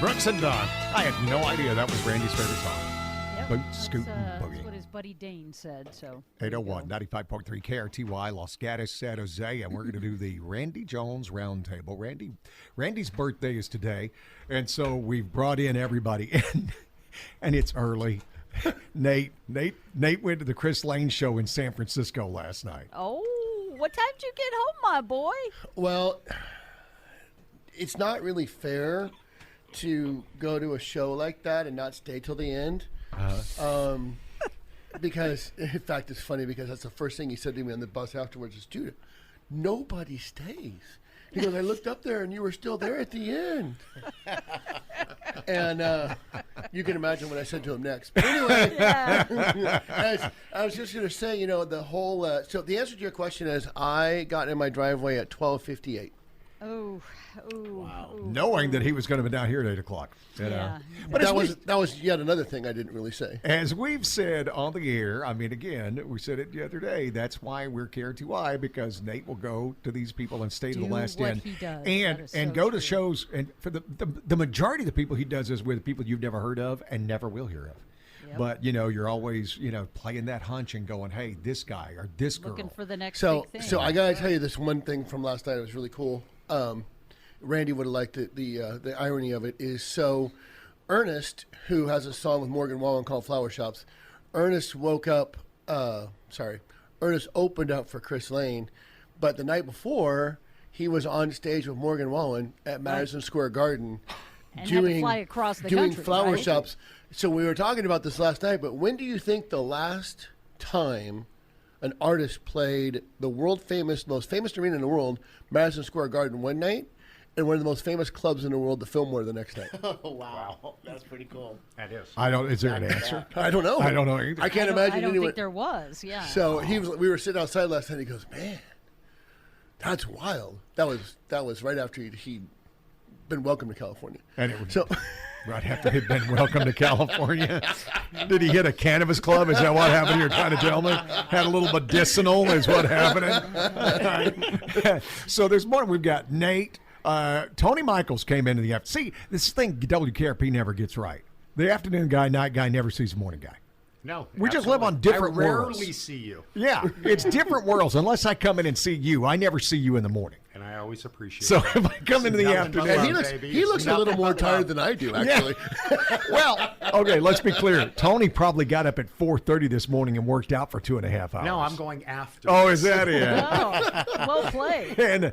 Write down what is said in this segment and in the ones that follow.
Brooks and Dunn. I had no idea that was Randy's favorite song. Yep, Boot, scoot, and boogie. that's what his buddy Dane said. So 801, 95.3 KRTY, Los Gatos, San Jose, and we're going to do the Randy Jones Roundtable. Randy's birthday is today, and so we've brought in everybody, and it's early. Nate went to the Chris Lane show in San Francisco last night. Oh, what time did you get home, my boy? Well, it's not really fair to go to a show like that and not stay till the end. Because, in fact, it's funny because that's the first thing he said to me on the bus afterwards is, dude, nobody stays. He goes, I looked up there and you were still there at the end. And you can imagine what I said to him next. But anyway, I was just going to say, the whole, so the answer to your question is I got in my driveway at 12:58. Oh, wow. Knowing that he was going to be down here at 8 o'clock. Yeah. But that was yet another thing I didn't really say. As we've said on the air, I mean, again, we said it the other day, that's why we're KRTY, because Nate will go to these people and stay to the last end. He does. And go to shows. And for the majority of the people he does is with people you've never heard of and never will hear of. Yep. But, you're always, playing that hunch and going, hey, this guy or this girl. Looking for the next big thing. So I got to tell you this one thing from last night. It was really cool. Randy would have liked it. The irony of it is, so Ernest, who has a song with Morgan Wallen called Flower Shops, Ernest opened up for Chris Lane, but the night before, he was on stage with Morgan Wallen at Madison Square Garden and had to fly across the doing country, flower right? shops. So we were talking about this last night, but when do you think the last time an artist played the most famous arena in the world, Madison Square Garden, one night, and one of the most famous clubs in the world, the Fillmore, the next night? Oh, wow. That's pretty cool. That is. Is there an answer? I don't know. I don't know either. I can't imagine I don't anyone. think there was, yeah. So we were sitting outside last night, and he goes, man, that's wild. That was right after he'd been welcomed to California. And it was right after he'd been welcomed to California. Did he hit a cannabis club? Is that what happened? You're trying to tell me? Had a little medicinal is what happened. So there's more. We've got Nate. Tony Michaels came into the afternoon. See, this thing WKRP never gets right. The afternoon guy, night guy never sees the morning guy. No. We just live on different worlds. I rarely see you. Yeah, it's different worlds. Unless I come in and see you, I never see you in the morning. And I always appreciate so it. So if I come into the afternoon. And he looks a little more tired than I do, actually. Yeah. Well, okay, let's be clear. Tony probably got up at 4:30 this morning and worked out for 2.5 hours. No, I'm going after. Oh, is that it? Oh, well played. And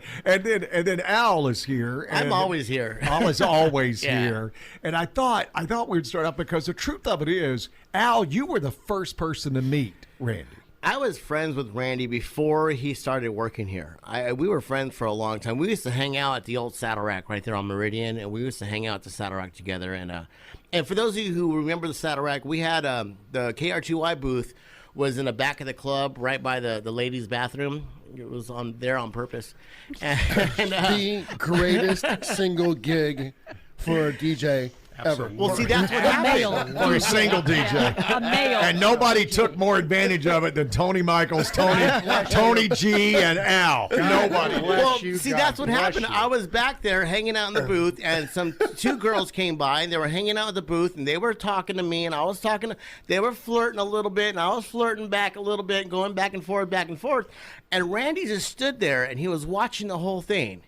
then Al is here. I'm always here. Al is always here. And I thought we'd start out because the truth of it is, Al, you were the first person to meet Randy. I was friends with Randy before he started working here. We were friends for a long time. We used to hang out at the old Saddle Rack right there on Meridian, and we used to hang out at the Saddle Rack together. And for those of you who remember the Saddle Rack, we had the KRTY booth was in the back of the club, right by the ladies' bathroom. It was there on purpose. And, the greatest single gig for a DJ ever. Well, see, that's what happened. For a single DJ. A male. And nobody took more advantage of it than Tony Michaels, Tony G, and Al. Nobody. Well, see, that's what happened. I was back there hanging out in the booth, and two girls came by, and they were hanging out at the booth, and they were talking to me, and I was talking they were flirting a little bit, and I was flirting back a little bit, and going back and forth, and Randy just stood there, and he was watching the whole thing.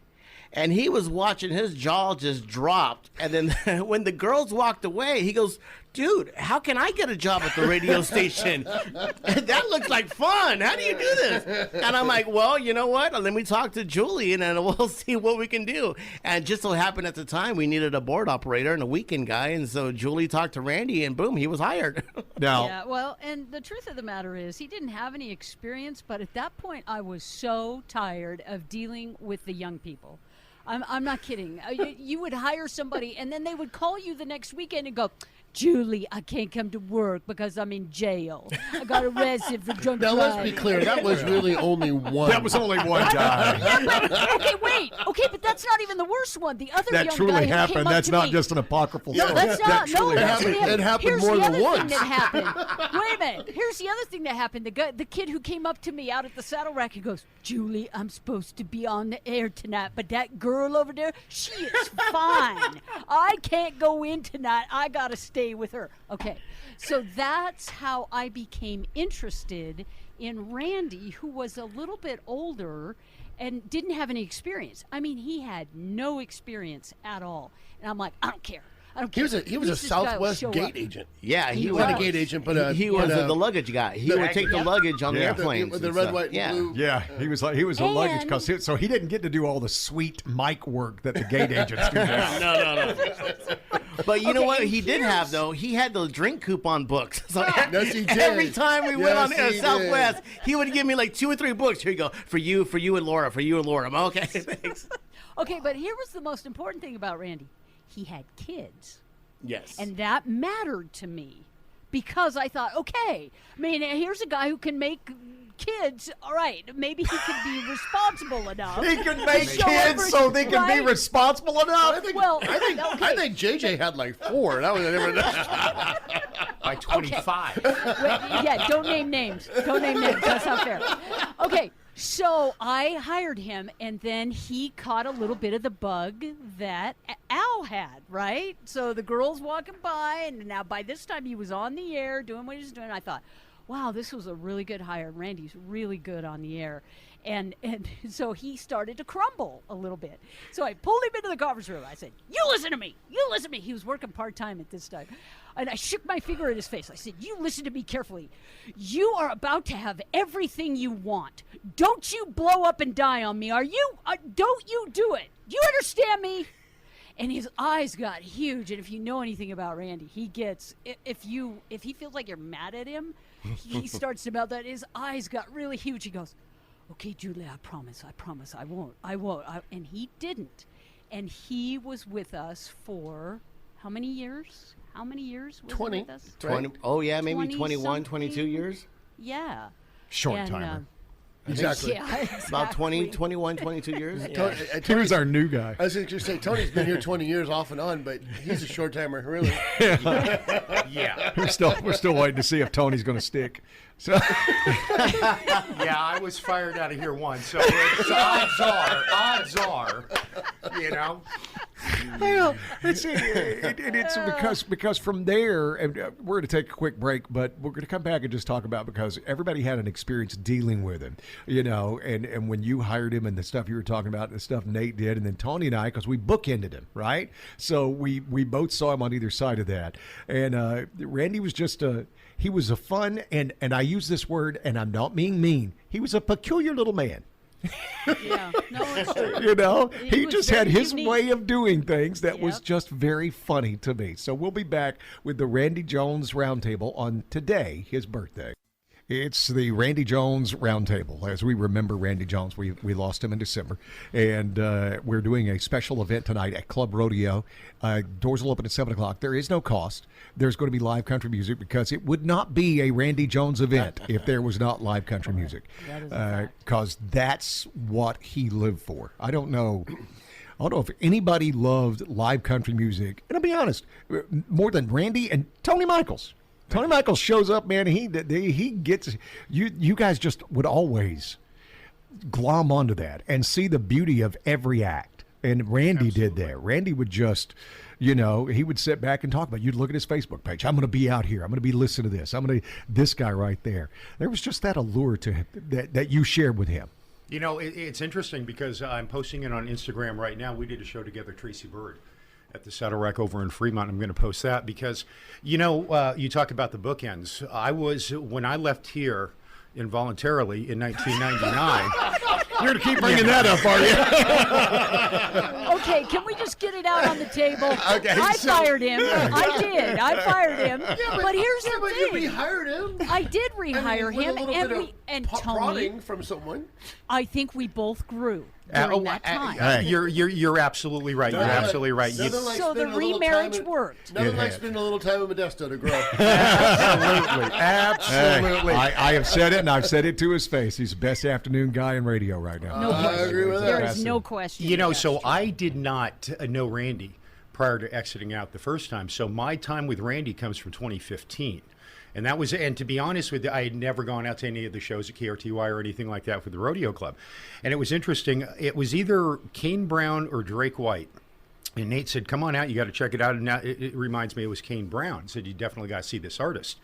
And he was watching, his jaw just dropped. And then when the girls walked away, he goes, dude, how can I get a job at the radio station? That looks like fun. How do you do this? And I'm like, well, you know what? Let me talk to Julie, and then we'll see what we can do. And just so happened at the time, we needed a board operator and a weekend guy. And so Julie talked to Randy, and boom, he was hired. Now, yeah, well, and the truth of the matter is he didn't have any experience, but at that point I was so tired of dealing with the young people. I'm not kidding. You would hire somebody, and then they would call you the next weekend and go, Julie, I can't come to work because I'm in jail. I got arrested for drunk driving. Now, let's be clear. That was really only one. That was only one guy. Okay, wait. Okay, but that's that's not even the worst one. The other That young truly guy who happened. came up That's to not me. just an apocryphal No, story. that's not. That No, truly that's happened. him. It happened Here's more the than other once. thing that happened. Wait a minute. Here's the other thing that happened. The kid who came up to me out at the saddle rack, he goes, "Julie, I'm supposed to be on the air tonight, but that girl over there, she is fine. I can't go in tonight. I gotta stay with her." Okay, so that's how I became interested in Randy, who was a little bit older and didn't have any experience. I mean, he had no experience at all. And I'm like, I don't care. I don't care. He was a This guy will Southwest show gate up. agent. Yeah, he He was. Not a was. gate agent, but He was the luggage guy. He would take the luggage on the Yeah. airplanes. with the and red, stuff. white, and yeah. blue. Yeah, he was a luggage And- because so he didn't get to do all the sweet mic work that the gate agents do. No. But you know Okay, what and he did here's- have though? He had those drink coupon books. So Yes, he did. every time we went on Yes, he Southwest, he would give me like 2 or 3 books. Here you go for you and Laura. I'm okay. Thanks. Okay, but here was the most important thing about Randy. He had kids. Yes. And that mattered to me because I thought, okay, I mean, here's a guy who can make kids. All right, maybe he can be responsible enough. He can make to show kids over- so they can be right? responsible I enough. think, Well, I think JJ had like 4. That was never. By 25. Wait, yeah, don't name names. Don't name names. That's not fair. Okay, so I hired him, and then he caught a little bit of the bug that Al had, right? So the girls walking by, and now by this time he was on the air doing what he was doing. I thought, wow, this was a really good hire. Randy's really good on the air. And so he started to crumble a little bit. So I pulled him into the conference room. I said, "You listen to me. You listen to me." He was working part-time at this time. And I shook my finger at his face. I said, "You listen to me carefully. You are about to have everything you want. Don't you blow up and die on me. Are you? Don't you do it. You understand me?" And his eyes got huge. And if you know anything about Randy, he gets, if he feels like you're mad at him, he starts to melt that. His eyes got really huge. He goes, "Okay, Julie, I promise, I won't. And he didn't. And he was with us for how many years? How many years was 20. he with us? 20. Oh yeah, maybe 21, 22 20-something. years. Yeah. Short And, timer. Exactly. Yeah, exactly. About 20, 21, 22 years. He was our new guy. I was going to say, Tony's been here 20 years off and on, but he's a short timer, really. Yeah. We're still waiting to see if Tony's going to stick. So Yeah, I was fired out of here once. So odds are, you know. well, it's because from there, and we're going to take a quick break, but we're going to come back and just talk about because everybody had an experience dealing with him, you know, and when you hired him and the stuff you were talking about and the stuff Nate did, and then Tony and I, because we bookended him, right? So we both saw him on either side of that, and Randy was just he was a fun, and I use this word, and I'm not being mean. He was a peculiar little man. Yeah. No, it's true. You know, He he was just had very his unique. way of doing things that was Yep. just very funny to me. So we'll be back with the Randy Jones Roundtable on today, his birthday. It's the Randy Jones Roundtable. As we remember Randy Jones, we lost him in December. And we're doing a special event tonight at Club Rodeo. Doors will open at 7 o'clock. There is no cost. There's going to be live country music because it would not be a Randy Jones event if there was not live country music. That is a fact. Because that's what he lived for. I don't know if anybody loved live country music, and I'll be honest, more than Randy and Tony Michaels. Tony Michaels shows up, man. He gets you. You guys just would always glom onto that and see the beauty of every act. And Randy did that. Randy would just, you know, he would sit back and talk about. You'd look at his Facebook page. I'm going to be out here. I'm going to be listening to this. This guy right there. There was just that allure to him that you shared with him. You know, it's interesting because I'm posting it on Instagram right now. We did a show together, Tracy Bird, at the Saddle Rack over in Fremont. I'm going to post that because, you know, you talk about the bookends. When I left here involuntarily in 1999. You're going to keep bringing that up, are you? Okay, can we just get it out on the table? Okay, I so- fired him. I did. I fired him. but here's the but you thing. rehired him. I did rehire with him, a little and bit we of and Tony. prodding from someone. I think we both grew. during that time. You're absolutely right. You're absolutely right. Nothing like So the spending a little remarriage time in- worked. Nothing like spending a little time in Modesto to grow. Absolutely, absolutely. I have said it, and I've said it to his face. He's the best afternoon guy in radio right now. No I question. agree with that. There is no question. You know, so I did not know Randy prior to exiting out the first time. So my time with Randy comes from 2015. And that was, and to be honest with you, I had never gone out to any of the shows at KRTY or anything like that for the rodeo club. And it was interesting. It was either Kane Brown or Drake White. And Nate said, come on out, you got to check it out. And now it reminds me it was Kane Brown. Said, you definitely got to see this artist.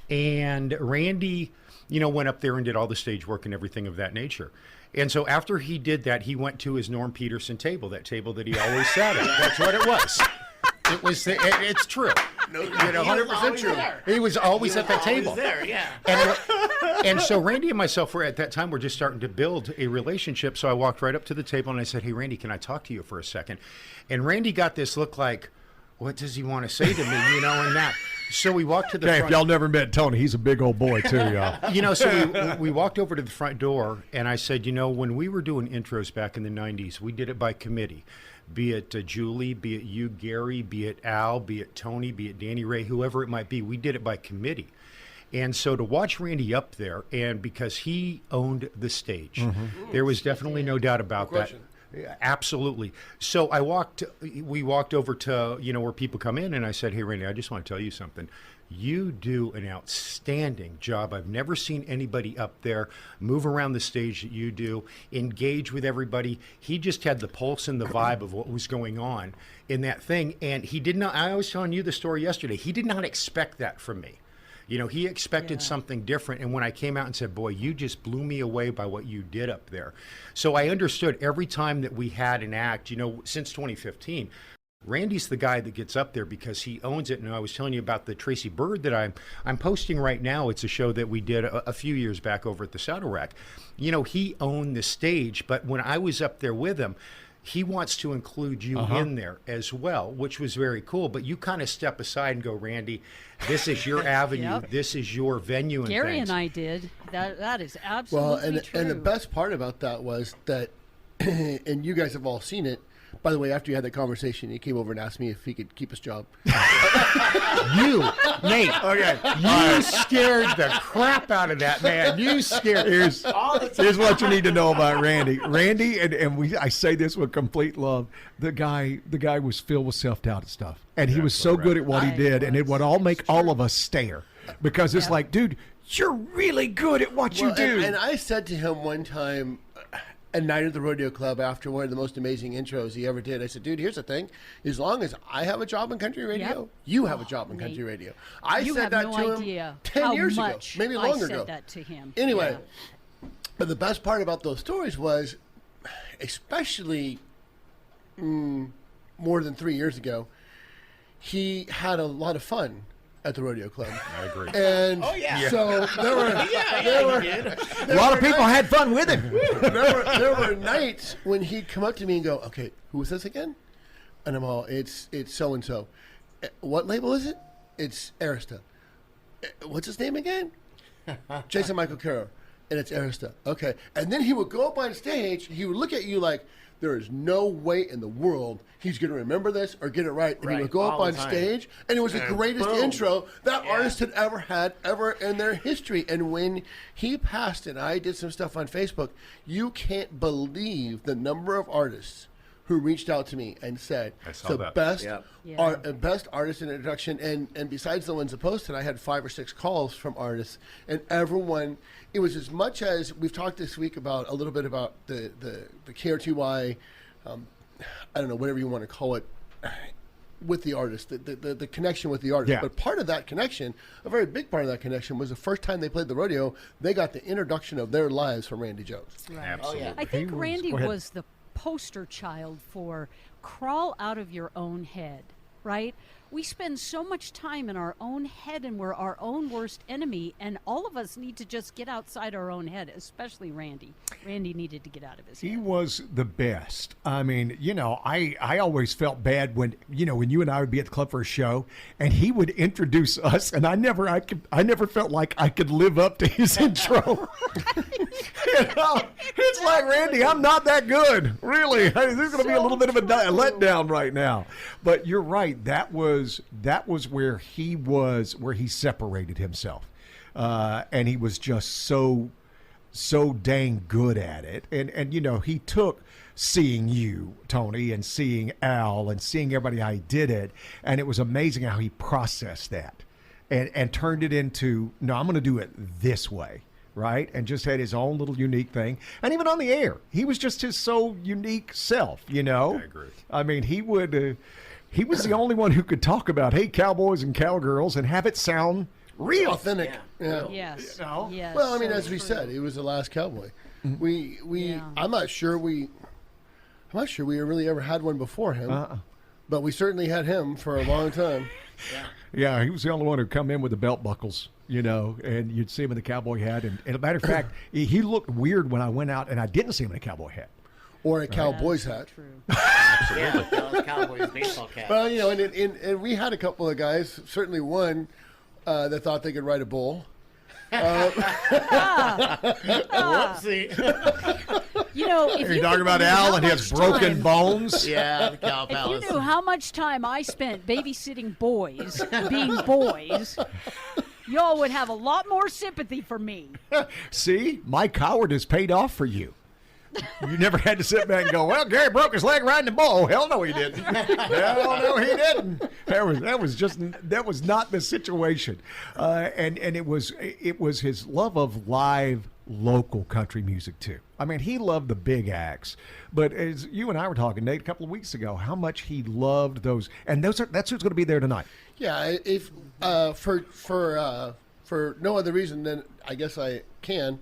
And Randy, you know, went up there and did all the stage work and everything of that nature. And so after he did that, he went to his Norm Peterson table, that table that he always sat at. That's what it was. It was. It's true. No, You know, 100% true. He was always at that table. There, yeah. And so Randy and myself were at that time, we're just starting to build a relationship. So I walked right up to the table and I said, hey, Randy, can I talk to you for a second? And Randy got this look like, what does he want to say to me, you know, and that. So we walked to the Okay, if front. y'all never met Tony, he's a big old boy too, y'all. You know, so we walked over to the front door, and I said, you know, when we were doing intros back in the 90s, we did it by committee. Be it Julie, be it you, Gary, be it Al, be it Tony, be it Danny Ray, whoever it might be, we did it by committee. And so to watch Randy up there, and because he owned the stage, there was definitely no doubt about that. question. Yeah, absolutely. So we walked over to, you know, where people come in, and I said, hey, Randy, I just want to tell you something. You do an outstanding job. I've never seen anybody up there move around the stage that you do, engage with everybody. He just had the pulse and the vibe of what was going on in that thing. And he did not, I was telling you the story yesterday, he did not expect that from me. You know, he expected something different. And when I came out and said, boy, you just blew me away by what you did up there. So I understood every time that we had an act, you know, since 2015, Randy's the guy that gets up there because he owns it. And I was telling you about the Tracy Bird that I'm posting right now. It's a show that we did a few years back over at the Saddle Rack. You know, he owned the stage, but when I was up there with him, he wants to include you in there as well, which was very cool. But you kind of step aside and go, Randy, this is your avenue. Yep. This is your venue. And Gary things. and I did. That is absolutely true. And the best part about that was that, and you guys have all seen it. By the way, after you had that conversation, he came over and asked me if he could keep his job. You, Nate, you scared the crap out of that man. You scared. Here's what you need to know about Randy. Randy, I say this with complete love. The guy was filled with self-doubt and stuff, and he was so good at what he did, and it would all make all of us stare because it's like, dude, you're really good at what you do. And I said to him one time, a night at the rodeo club after one of the most amazing intros he ever did. I said, dude, here's the thing. As long as I have a job in country radio, you have a job in country radio. I you said have that no to idea him 10 how years ago, much maybe I longer said ago. that to him. Anyway, but the best part about those stories was, especially more than 3 years ago, he had a lot of fun at the rodeo club. I agree. And so there were a lot of people had fun with him. there were nights when he'd come up to me and go, okay, who was this again? And I'm all, it's so-and-so. What label is it? It's Arista. What's his name again? Jason Michael Caro. And it's Arista. Okay. And then he would go up on stage, he would look at you like, there is no way in the world he's going to remember this or get it right. And he would go up all on the time. stage, and it was the greatest boom. intro that artist had ever had in their history. And when he passed, and I did some stuff on Facebook, you can't believe the number of artists who reached out to me and said, I saw the that. best, Yeah. best artist in introduction. And besides the ones that posted, I had 5 or 6 calls from artists, and everyone, it was as much as we've talked this week about a little bit about the KRTY, I don't know, whatever you want to call it, with the artist, the connection with the artist. Yeah. But part of that connection, a very big part of that connection, was the first time they played the rodeo, they got the introduction of their lives from Randy Jones. Absolutely. I think Randy go ahead. was the poster child for crawl out of your own head, right? we spend so much time in our own head, and we're our own worst enemy, and all of us need to just get outside our own head, especially Randy. Randy needed to get out of his He head. was the best. I mean, I always felt bad when you and I would be at the club for a show, and he would introduce us, and I never felt like I could live up to his intro. It's like, Randy, I'm not that good, really. Hey, there's going to be a little bit of a letdown right now. But you're right. That was where he separated himself, and he was just so dang good at it. And he took seeing you, Tony, and seeing Al, and seeing everybody how he did it, and it was amazing how he processed that and turned it into, no, I'm going to do it this way. Right, and just had his own little unique thing, and even on the air, he was just his so unique self. I agree. I mean, he was the only one who could talk about, hey, cowboys and cowgirls, and have it sound real, authentic. Yeah. Yes. You know? Yes. Well, I mean, so as we true. said, he was the last cowboy. Yeah. I'm not sure we really ever had one before him, but we certainly had him for a long time. Yeah, he was the only one who come in with the belt buckles, and you'd see him in the cowboy hat. And as a matter of fact, he looked weird when I went out and I didn't see him in a cowboy hat. Or a cowboy's hat. True. Yeah, those Cowboys baseball cap. Well, and we had a couple of guys, certainly one that thought they could ride a bull. Whoopsie. If You're you talking knew about how Al, and he has much broken time- bones. Yeah, the Cow If you Palace. knew how much time I spent babysitting boys, being boys, y'all would have a lot more sympathy for me. See, my cowardice paid off for you. You never had to sit back and go, well, Gary broke his leg riding the bull. Hell no, he didn't. Hell no, he didn't. That was not the situation. And it was his love of live local country music too. I mean, he loved the big acts, but as you and I were talking, Nate, a couple of weeks ago, how much he loved those, and that's who's going to be there tonight. Yeah, if for no other reason than I guess I can,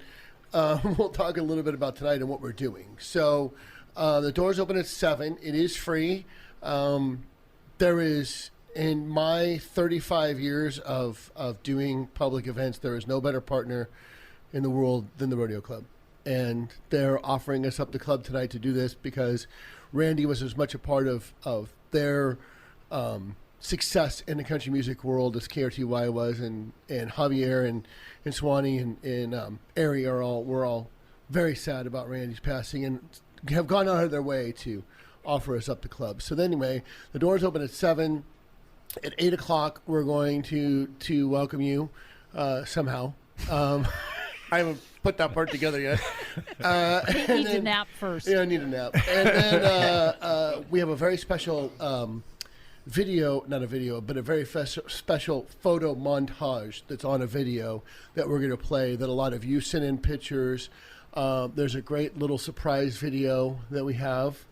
we'll talk a little bit about tonight and what we're doing. So the doors open at 7. It is free. There is, in my 35 years of doing public events, there is no better partner in the world than the Rodeo Club. And they're offering us up the club tonight to do this because Randy was as much a part of their success in the country music world as KRTY was, and Javier and Swanee and Ari we're all very sad about Randy's passing and have gone out of their way to offer us up the club. So anyway, the doors open at 7. At 8 o'clock, we're going to welcome you somehow. I haven't put that part together yet. He needs a nap first. Yeah, I need a nap. And then we have a very special not a video, but a very special photo montage that's on a video that we're going to play that a lot of you sent in pictures. There's a great little surprise video that we have.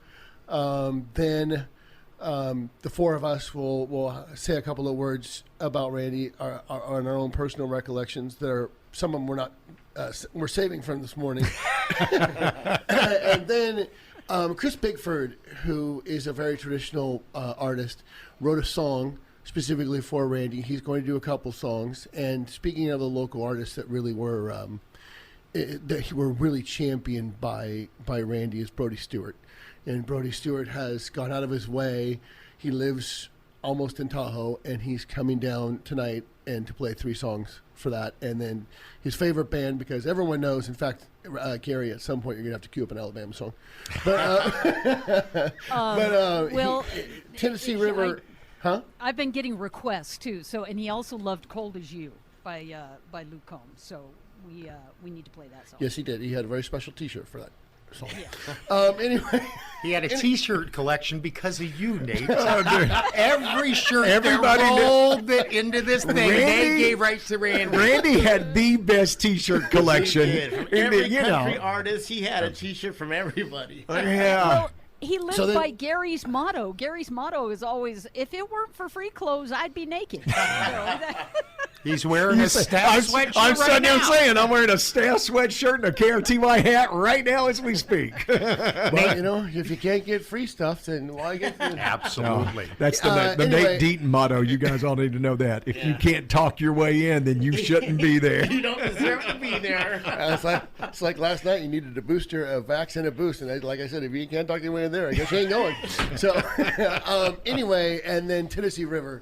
Then the four of us will say a couple of words about Randy on our own personal recollections. Some of them we're saving from this morning. And then Chris Bigford, who is a very traditional artist, wrote a song specifically for Randy. He's going to do a couple songs. And speaking of the local artists that really were really championed by Randy, is Brody Stewart. And Brody Stewart has gone out of his way. He lives almost in Tahoe, and he's coming down tonight and to play 3 songs for that. And then his favorite band, because everyone knows, in fact, Gary, at some point you're going to have to cue up an Alabama song. But, well, Tennessee River, huh? I've been getting requests too. So, and he also loved "Cold as You" by Luke Combs. So we need to play that song. Yes, he did. He had a very special T-shirt for that song. Yeah. Anyway. He had a T-shirt collection because of you, Nate. Oh, dude. Every shirt Everybody that knew- rolled it into this thing, they Randy- gave right to Randy. Randy had the best T-shirt collection. He did. From in every the, country artist, he had a T-shirt from everybody. Yeah. Well, he lived So then- by Gary's motto. Gary's motto is always, "If it weren't for free clothes, I'd be naked." So He's wearing a staff sweatshirt I'm right sitting there now. saying I'm wearing a staff sweatshirt and a KRTY hat right now as we speak. Well, you know, if you can't get free stuff, then why get free? Absolutely. That's the Anyway. Nate Deaton motto. You guys all need to know that. If you can't talk your way in, then you shouldn't be there. You don't deserve to be there. It's like last night you needed a booster, a vax, and a boost. And like I said, if you can't talk your way in there, I guess you ain't going. So anyway, and then Tennessee River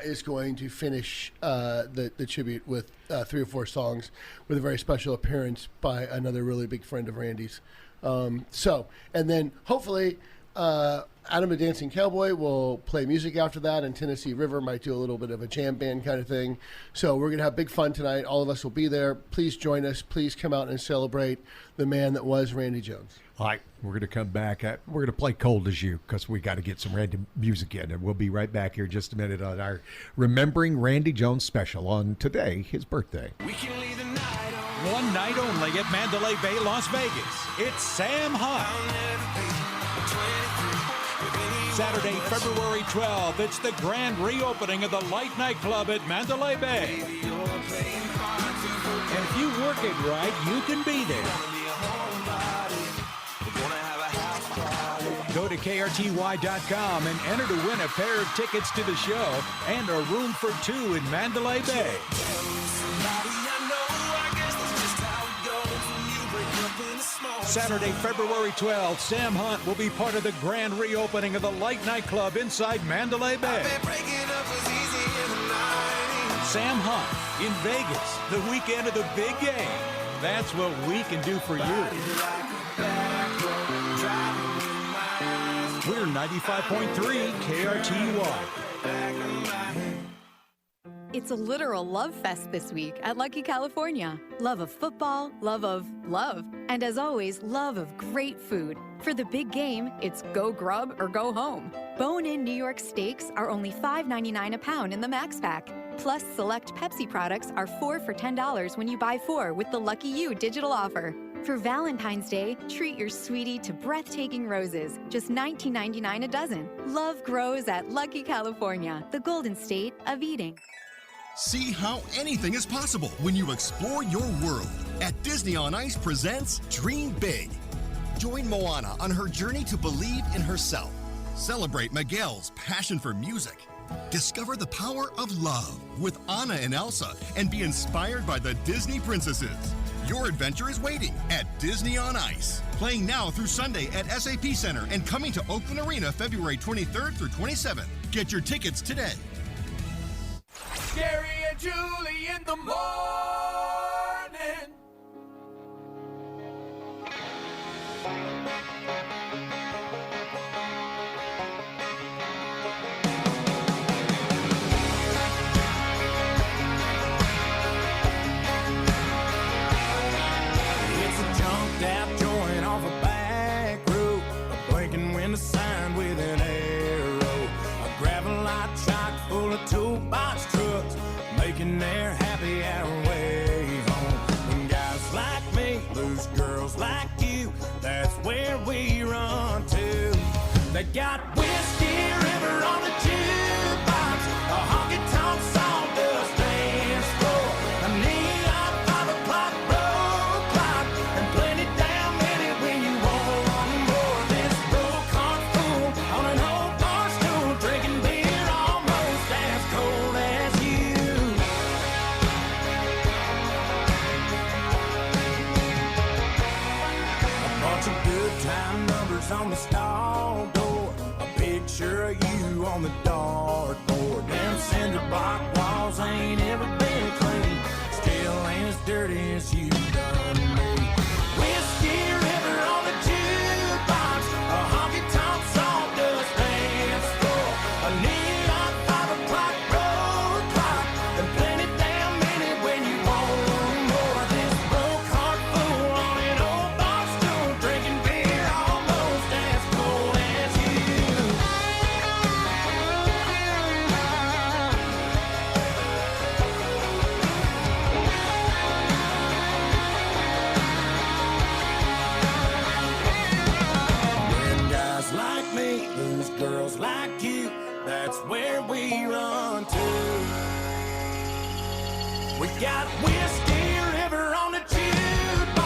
is going to finish the tribute with 3 or 4 songs with a very special appearance by another really big friend of Randy's. And then hopefully Adam the Dancing Cowboy will play music after that, and Tennessee River might do a little bit of a jam band kind of thing. So we're going to have big fun tonight. All of us will be there. Please join us. Please come out and celebrate the man that was Randy Jones. All right, we're going to come back. We're going to play Cold as You because we got to get some random music in. And we'll be right back here in just a minute on our Remembering Randy Jones special on today, his birthday. One night only at Mandalay Bay, Las Vegas. It's Sam Hunt. Saturday, February 12th, it's the grand reopening of the Light Nightclub at Mandalay Bay. And if you work it right, you can be there. Go to KRTY.com and enter to win a pair of tickets to the show and a room for 2 in Mandalay Bay. Saturday, February 12th, Sam Hunt will be part of the grand reopening of the Light Nightclub inside Mandalay Bay. Sam Hunt in Vegas, the weekend of the big game. That's what we can do for you. We're 95.3 KRTY. It's a literal love fest this week at Lucky California. Love of football, love of love, and as always, love of great food. For the big game, it's go grub or go home. Bone-in New York steaks are only $5.99 a pound in the Max Pack. Plus, select Pepsi products are 4 for $10 when you buy 4 with the Lucky You digital offer. For Valentine's Day, treat your sweetie to breathtaking roses, just $19.99 a dozen. Love grows at Lucky California, the golden state of eating. See how anything is possible when you explore your world at Disney on Ice presents Dream Big. Join Moana on her journey to believe in herself. Celebrate Miguel's passion for music. Discover the power of love with Anna and Elsa and be inspired by the Disney princesses. Your adventure is waiting at Disney on Ice. Playing now through Sunday at SAP Center and coming to Oakland Arena February 23rd through 27th. Get your tickets today. Gary and Julie in the morning. It's a jumped out joint off a back road, a blinking window sign with an arrow, a gravel lot chock full of toolbox trucks, making their happy hour way home. When guys like me lose girls like you, that's where we run to. They got Whiskey River on the jukebox, a honky-tonk sawdust dance floor, a neon 5 o'clock road clock, and plenty damn minute when you want more. This broke heart fool on an old bar stool, drinking beer almost as cold as you. A bunch of good time numbers on the stall door, a picture of you on the dartboard. Them cinder block walls ain't ever been clean, still ain't as dirty as you done me. Whiskey River on the jukebox, a honky-tonk sawdust dance floor, a neon 5 o'clock road clock, and plenty damn minute when you want more. This broke heart fool on an old bar stool, drinking beer almost as cold as you. When guys like me lose girls like you, that's where we run to. We got Whiskey River on the jukebox, a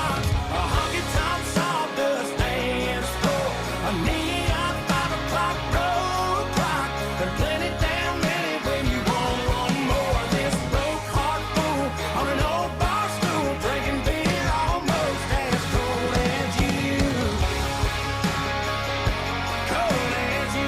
honky-tonk sawdust dance floor, a neon 5 o'clock road clock. There are plenty damn many when you want one more. This broke heart fool on an old bar stool, drinking beer almost as cold as you. Cold as you.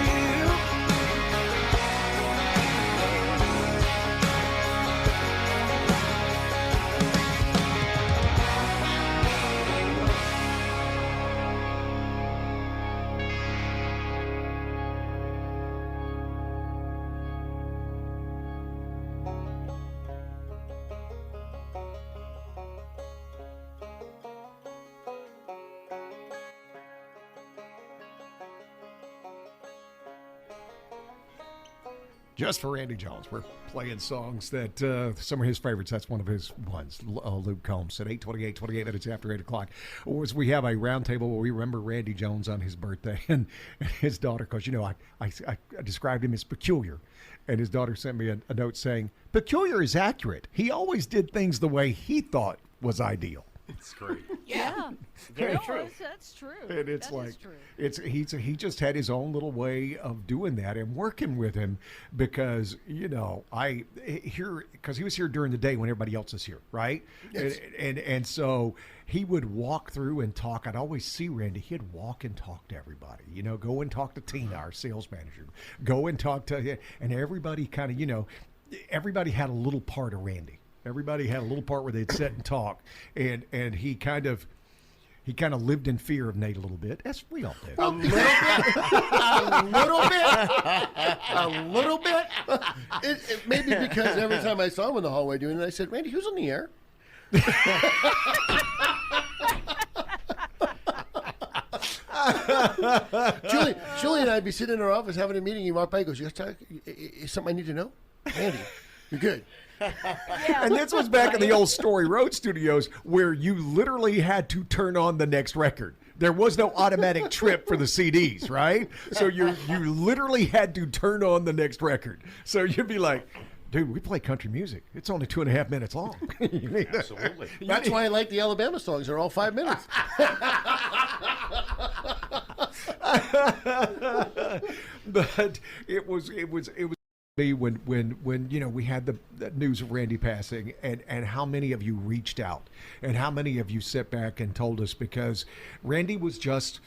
Just for Randy Jones, we're playing songs that some of his favorites. That's one of his ones. Luke Combs said 28 minutes after 8 o'clock. Was we have a roundtable where we remember Randy Jones on his birthday and his daughter, because, you know, I described him as peculiar. And his daughter sent me a note saying, peculiar is accurate. He always did things the way he thought was ideal. It's great. Yeah. Very No, true. That's true. And it's That like is true. he just had his own little way of doing that and working with him, because, you know, because he was here during the day when everybody else is here, right? Yes. And so he would walk through and talk. I'd always see Randy. He'd walk and talk to everybody. You know, go and talk to Tina, our sales manager. Go and talk to, and everybody kind of, you know, everybody had a little part of Randy. Everybody had a little part where they'd sit and talk, and he kind of lived in fear of Nate a little bit, as we all do. A little bit. It may be because every time I saw him in the hallway doing it, I said, Randy, who's on the air? Julie and I'd be sitting in our office having a meeting. You walk by, he goes, "Is something I need to know?" Randy, you're good. And this was back in the old Story Road studios, where you literally had to turn on the next record. There was no automatic trip for the CDs, right? So you literally had to turn on the next record. So you'd be like, dude, we play country music. It's only 2.5 minutes long. Absolutely. That's why I like the Alabama songs. They're all 5 minutes. But it was me when you know, we had the news of Randy passing, and how many of you reached out, and how many of you sat back and told us, because Randy was that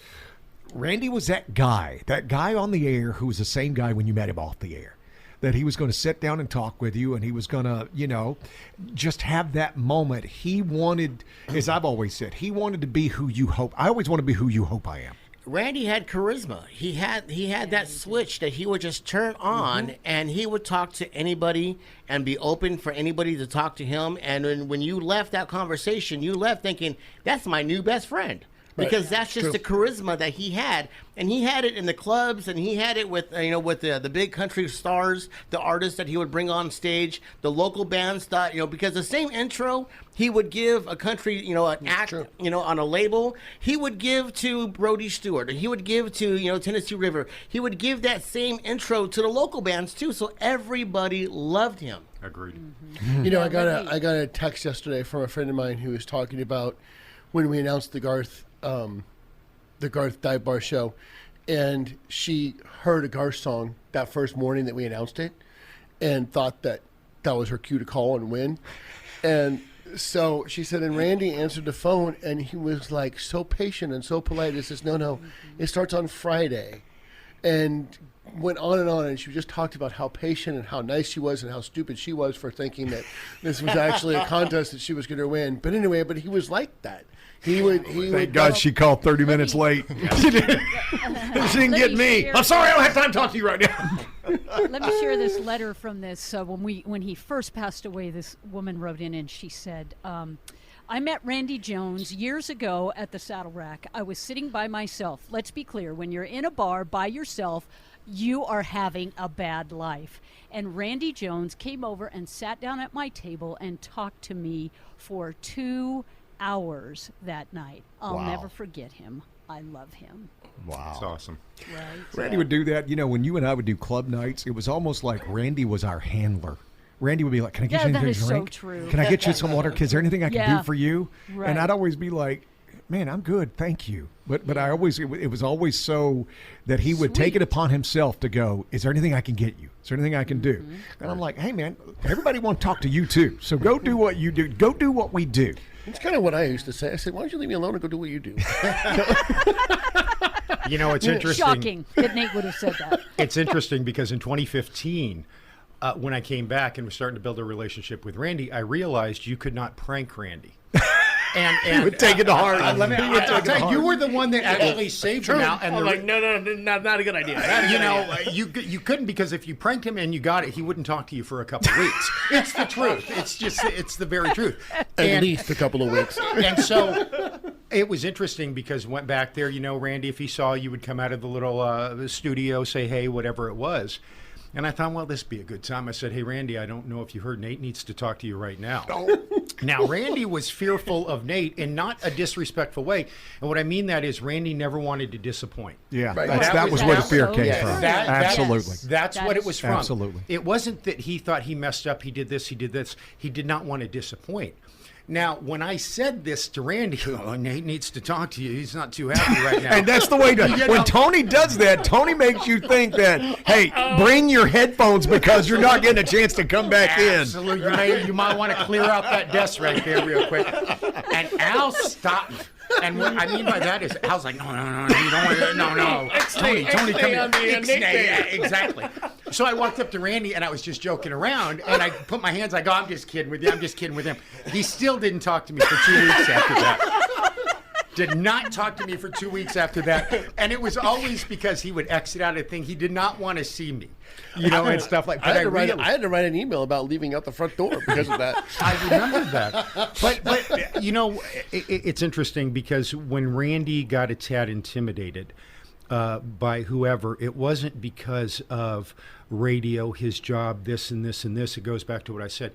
guy on the air who was the same guy when you met him off the air. That he was going to sit down and talk with you, and he was going to, you know, just have that moment. He wanted, as I've always said, he wanted to be who you hope. I always want to be who you hope I am. Randy had charisma. He had that switch that he would just turn on, and he would talk to anybody and be open for anybody to talk to him. And when you left that conversation, you left thinking, that's my new best friend. Because that's just the charisma that he had, and he had it in the clubs, and he had it with the big country stars, the artists that he would bring on stage, the local bands that because the same intro he would give a country an act on a label, he would give to Brody Stewart, or he would give to Tennessee River. He would give that same intro to the local bands too, so everybody loved him. Agreed. Mm-hmm. I got a text yesterday from a friend of mine who was talking about when we announced the Garth Dive Bar show, and she heard a Garth song that first morning that we announced it, and thought that was her cue to call and win. And so she said, and Randy answered the phone, and he was like so patient and so polite. He says, no, it starts on Friday, and went on, and she just talked about how patient and how nice she was and how stupid she was for thinking that this was actually a contest that she was going to win. But anyway, he was like that. Thank God she called 30 minutes late. She didn't get me. I'm sorry, I don't have time to talk to you right now. Let me share this letter from this. When he first passed away, this woman wrote in and she said, I met Randy Jones years ago at the Saddle Rack. I was sitting by myself. Let's be clear, when you're in a bar by yourself, you are having a bad life. And Randy Jones came over and sat down at my table and talked to me for 2 hours that night. I'll never forget him. I love him. Wow. That's awesome. Right? Randy would do that. When you and I would do club nights, it was almost like Randy was our handler. Randy would be like, "Can I get you that anything is to so drink? true. Can I get you some water? Is there anything I can Yeah. do for you?" Right. And I'd always be like, "Man, I'm good, thank you." But I always it was always so that he would take it upon himself to go, "Is there anything I can get you? Is there anything I can do?" And I'm like, "Hey, man, everybody want to talk to you too. So go do what you do. Go do what we do." It's kind of what I used to say. I said, "Why don't you leave me alone and go do what you do?" You know, it's interesting. Shocking that Nate would have said that. It's interesting because in 2015, when I came back and was starting to build a relationship with Randy, I realized you could not prank Randy. And would take it to heart. Let me. I'll tell you, you were the one that actually saved him out. And I'm like, no, not a good idea. you know, you couldn't, because if you pranked him and you got it, he wouldn't talk to you for a couple of weeks. It's the truth. It's the very truth. At least a couple of weeks. And so it was interesting because went back there. You know, Randy, if he saw you, would come out of the little studio, say hey, whatever it was. And I thought, well, this would be a good time. I said, "Hey, Randy, I don't know if you heard, Nate needs to talk to you right now." Now, Randy was fearful of Nate in not a disrespectful way. And what I mean that is Randy never wanted to disappoint. Yeah, Right. that was where the fear came Yes. from. That- Absolutely. That's That what is it was from. Absolutely. It wasn't that he thought he messed up, he did this, he did this. He did not want to disappoint. Now, when I said this to Randy, "Oh, Nate needs to talk to you. He's not too happy right now." And that's the way to. When Tony does that, Tony makes you think that, hey, bring your headphones because you're not getting a chance to come back in. Absolutely. You might want to clear out that desk right there real quick. And Al stopped. And what I mean by that is Al's like, no, you don't want to, no. Tony, come here. Ixnay, yeah, exactly. So I walked up to Randy and I was just joking around and I put my hands, I go, "I'm just kidding with you. I'm just kidding with him." He still didn't talk to me for 2 weeks after that. Did not talk to me for 2 weeks after that. And it was always because he would exit out of the thing. He did not want to see me, you know, and stuff like that. I had to write an email about leaving out the front door because of that. I remember that. But you know, it's interesting because when Randy got a tad intimidated by whoever, it wasn't because of radio, his job, this and this and this. It goes back to what I said.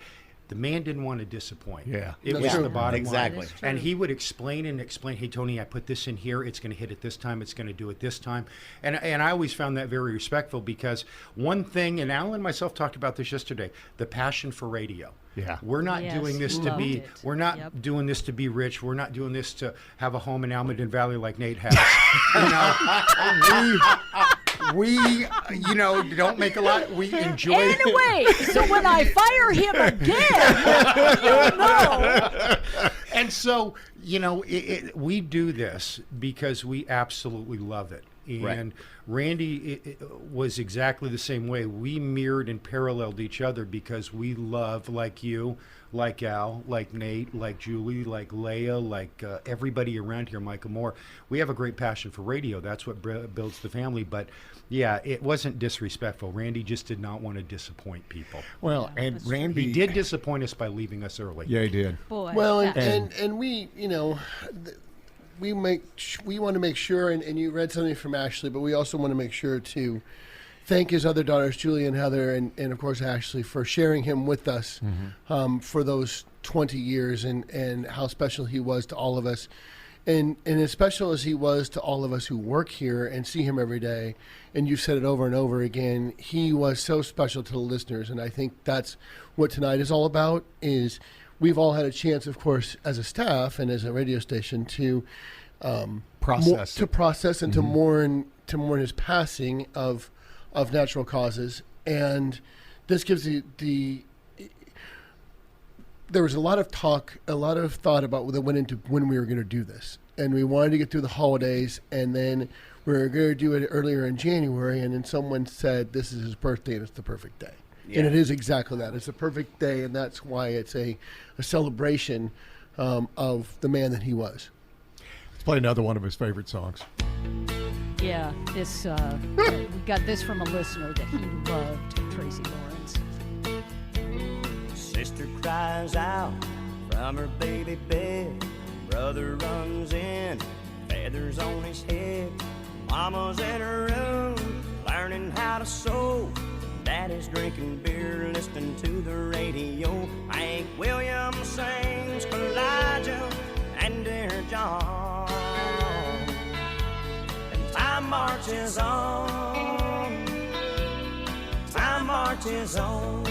The man didn't want to disappoint. Yeah. It That's was true. the bottom Exactly. line. And he would explain, "Hey, Tony, I put this in here. It's going to hit it this time. It's going to do it this time." And I always found that very respectful because one thing, and Alan and myself talked about this yesterday, the passion for radio. Yeah. We're not Yes, doing this to loved be, it. we're not Yep. doing this to be rich. We're not doing this to have a home in Almaden Valley like Nate has. We you know, don't make a lot. We enjoy. Anyway, so when I fire him again, you'll know. And so, you know, we do this because we absolutely love it. And Randy was exactly the same way. We mirrored and paralleled each other because we love, like you, like Al, like Nate, like Julie, like Leah, like everybody around here, Michael Moore. We have a great passion for radio. That's what builds the family. But yeah, it wasn't disrespectful. Randy just did not want to disappoint people. Well, and Randy He did disappoint us by leaving us early. Yeah, he did. Boy. Well, that- and we, you know, we want to make sure, and you read something from Ashley, but we also want to make sure to thank his other daughters, Julie and Heather, and of course Ashley, for sharing him with us for those 20 years and how special he was to all of us. And as special as he was to all of us who work here and see him every day, and you've said it over and over again, he was so special to the listeners. And I think that's what tonight is all about, is we've all had a chance, of course, as a staff and as a radio station to Process and to mourn his passing of natural causes. And this gives there was a lot of talk, a lot of thought about that went into when we were going to do this. And we wanted to get through the holidays, and then we were going to do it earlier in January, and then someone said, this is his birthday, and it's the perfect day. Yeah. And it is exactly that. It's a perfect day, and that's why it's a celebration of the man that he was. Let's play another one of his favorite songs. Yeah, this we got this from a listener that he loved Tracy Lawrence. Sister cries out from her baby bed. Brother runs in, feathers on his head. Mama's in her room, learning how to sew. Daddy's drinking beer, listening to the radio. Hank Williams sings Elijah and Dear John. And time marches on. Time marches on.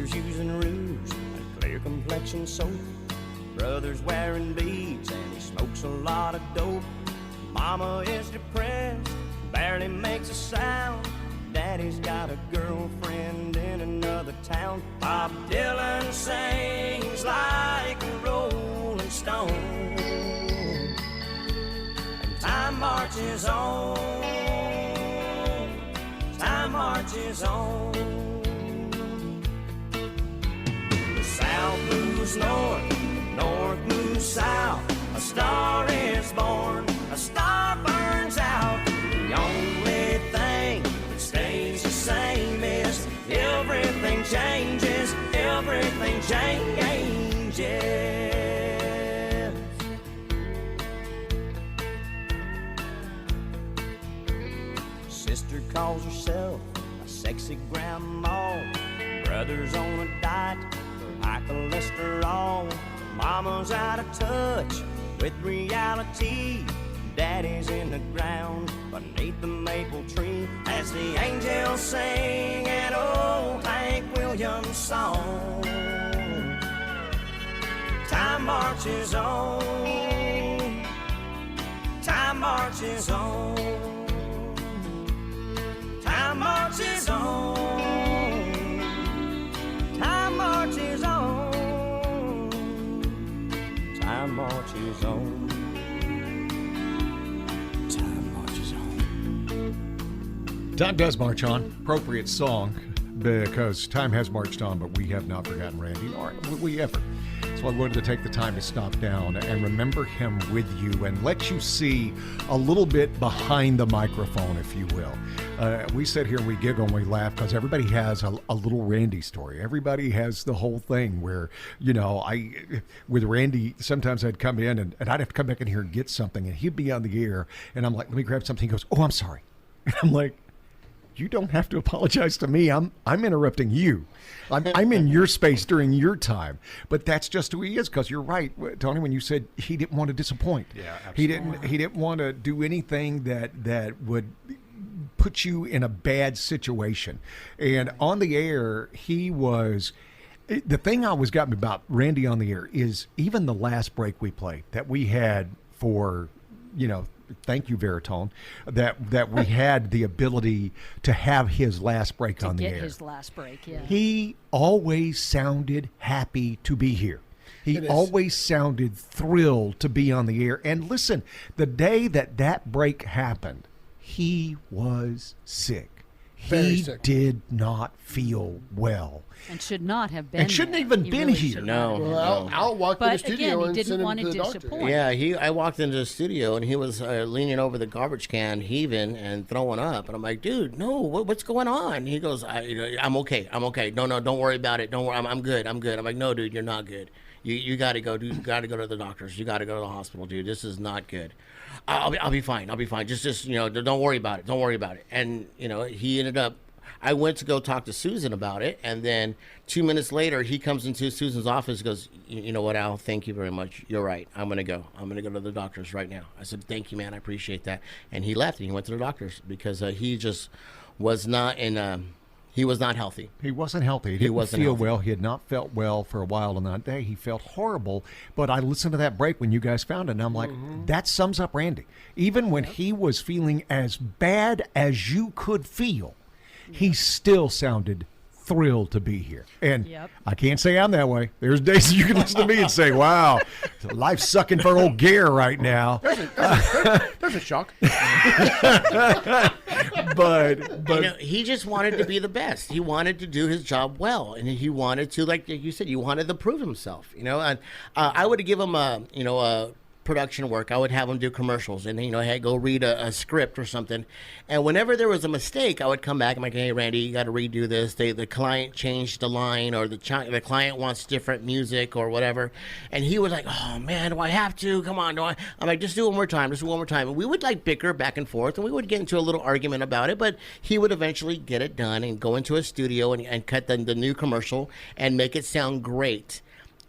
Sisters using rouge and clear complexion soap. Brother's wearing beads and he smokes a lot of dope. Mama is depressed, barely makes a sound. Daddy's got a girlfriend in another town. Bob Dylan sings like a rolling stone, and time marches on, time marches on. The South moves north, north moves south. A star is born, a star burns out. The only thing that stays the same is everything changes, everything changes. Sister calls herself a sexy grandma. Brother's on a diet for high cholesterol. Mama's out of touch with reality. Daddy's in the ground beneath the maple tree as the angels sing an old Hank Williams song. Time marches on, time marches on, time marches on, time marches on, time marches on. Time does march on. Appropriate song because time has marched on, but we have not forgotten Randy, nor would we ever. So I wanted to take the time to stop down and remember him with you and let you see a little bit behind the microphone, if you will. We sit here and we giggle and we laugh because everybody has a little Randy story. Everybody has the whole thing where, you know, with Randy, sometimes I'd come in and I'd have to come back in here and get something and he'd be on the air and I'm like, let me grab something. He goes, oh, I'm sorry. And I'm like, you don't have to apologize to me. I'm interrupting you. I'm in your space during your time. But that's just who he is. Because you're right, Tony, when you said he didn't want to disappoint. Yeah, absolutely. He didn't want to do anything that would put you in a bad situation. And on the air, he was. The thing always got me about Randy on the air is even the last break we played that we had for, you know. Thank you, Veritone, that we had the ability to have his last break on the air. To get his last break, yeah. He always sounded happy to be here. He always sounded thrilled to be on the air. And listen, the day that break happened, he was sick. He did not feel well. And should not have been. And shouldn't there. even He been really here. should No. not have been. Well, Al walked in the But studio again, he and didn't sent him want to to the doctor. disappoint. Yeah, I walked into the studio and he was leaning over the garbage can, heaving and throwing up, and I'm like, "Dude, no, what's going on?" He goes, "I'm okay, I'm okay. No, don't worry about it. Don't worry, I'm good, I'm good." I'm like, "No, dude, you're not good. You got to go, dude. You got to go to the doctors. You got to go to the hospital, dude. This is not good." I'll be fine. I'll be fine. Just you know, don't worry about it. Don't worry about it. And you know, he ended up. I went to go talk to Susan about it, and then 2 minutes later, he comes into Susan's office and goes, you know what, Al, thank you very much. You're right. I'm going to go. I'm going to go to the doctors right now. I said, thank you, man. I appreciate that. And he left, and he went to the doctors because he just was not he was not healthy. He wasn't healthy. He didn't feel well. He had not felt well for a while on that day. He felt horrible. But I listened to that break when you guys found it, and I'm like, that sums up Randy. Even when he was feeling as bad as you could feel, he still sounded thrilled to be here. And I can't say I'm that way. There's days you can listen to me and say, wow, life's sucking for old Gare right now. There's a shock. But you know, he just wanted to be the best. He wanted to do his job well, and he wanted to, like you said, you wanted to prove himself. You know, and I would give him a production work. I would have him do commercials, and you know, I'd go read a script or something. And whenever there was a mistake, I would come back and I'm like, "Hey, Randy, you got to redo this. The client changed the line, or the client wants different music, or whatever." And he was like, "Oh man, do I have to? Come on, do I?" I'm like, "Just do it one more time. Just do it one more time." And we would like bicker back and forth, and we would get into a little argument about it. But he would eventually get it done and go into a studio and cut the new commercial and make it sound great.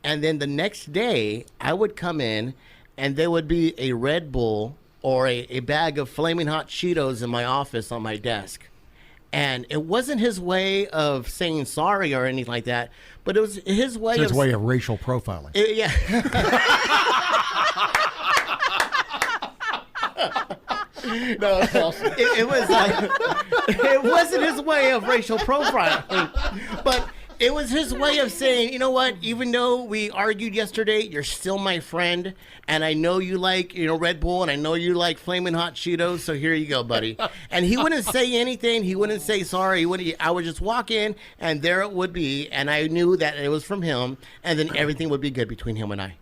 And then the next day, I would come in, and there would be a Red Bull or a bag of Flaming Hot Cheetos in my office on my desk. And it wasn't his way of saying sorry or anything like that, but it was his way It's his way of racial profiling. yeah. No, that's awesome. It wasn't his way of racial profiling, but it was his way of saying, you know what, even though we argued yesterday, you're still my friend, and I know you like, Red Bull, and I know you like Flamin' Hot Cheetos, so here you go, buddy. And he wouldn't say anything. He wouldn't say sorry. I would just walk in, and there it would be, and I knew that it was from him, and then everything would be good between him and I.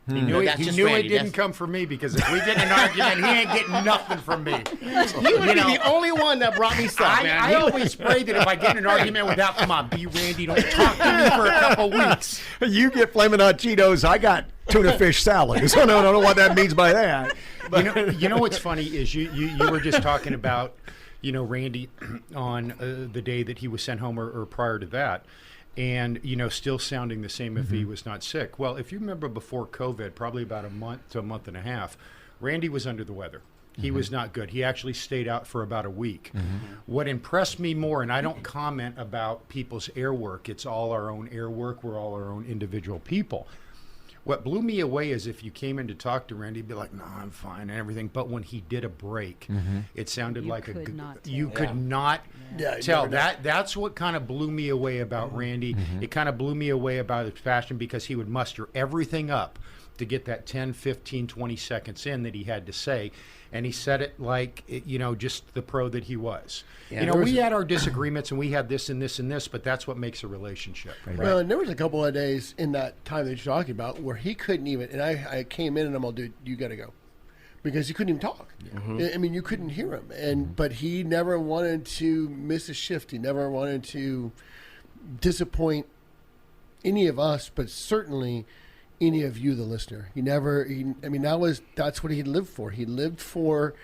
He knew, That's he just knew Randy. it didn't come from me, because if we get in an argument, he ain't getting nothing from me. He would be the only one that brought me stuff, man. I always pray that if I get in an argument without, come on, be Randy, don't talk to me for a couple weeks. You get Flamin' Hot Cheetos, I got tuna fish salad. So I don't know what that means by that. You know what's funny is you were just talking about, Randy on the day that he was sent home or prior to that. And, still sounding the same if he was not sick. Well, if you remember before COVID, probably about a month to a month and a half, Randy was under the weather. He was not good. He actually stayed out for about a week. What impressed me more, and I don't comment about people's air work, it's all our own air work, we're all our own individual people. What blew me away is if you came in to talk to Randy, he'd be like, no, I'm fine and everything. But when he did a break, it sounded like you could not tell. That's what kind of blew me away about Randy. It kind of blew me away about his passion, because he would muster everything up to get that 10, 15, 20 seconds in that he had to say. And he said it like, just the pro that he was. Yeah, we had our disagreements, and we had this and this and this, but that's what makes a relationship. Right? Well, and there was a couple of days in that time that you're talking about where he couldn't even, and I came in and I'm all, dude, you got to go. Because he couldn't even talk. I mean, you couldn't hear him. But he never wanted to miss a shift. He never wanted to disappoint any of us, but certainly any of you, the listener. That's what he lived for. He lived for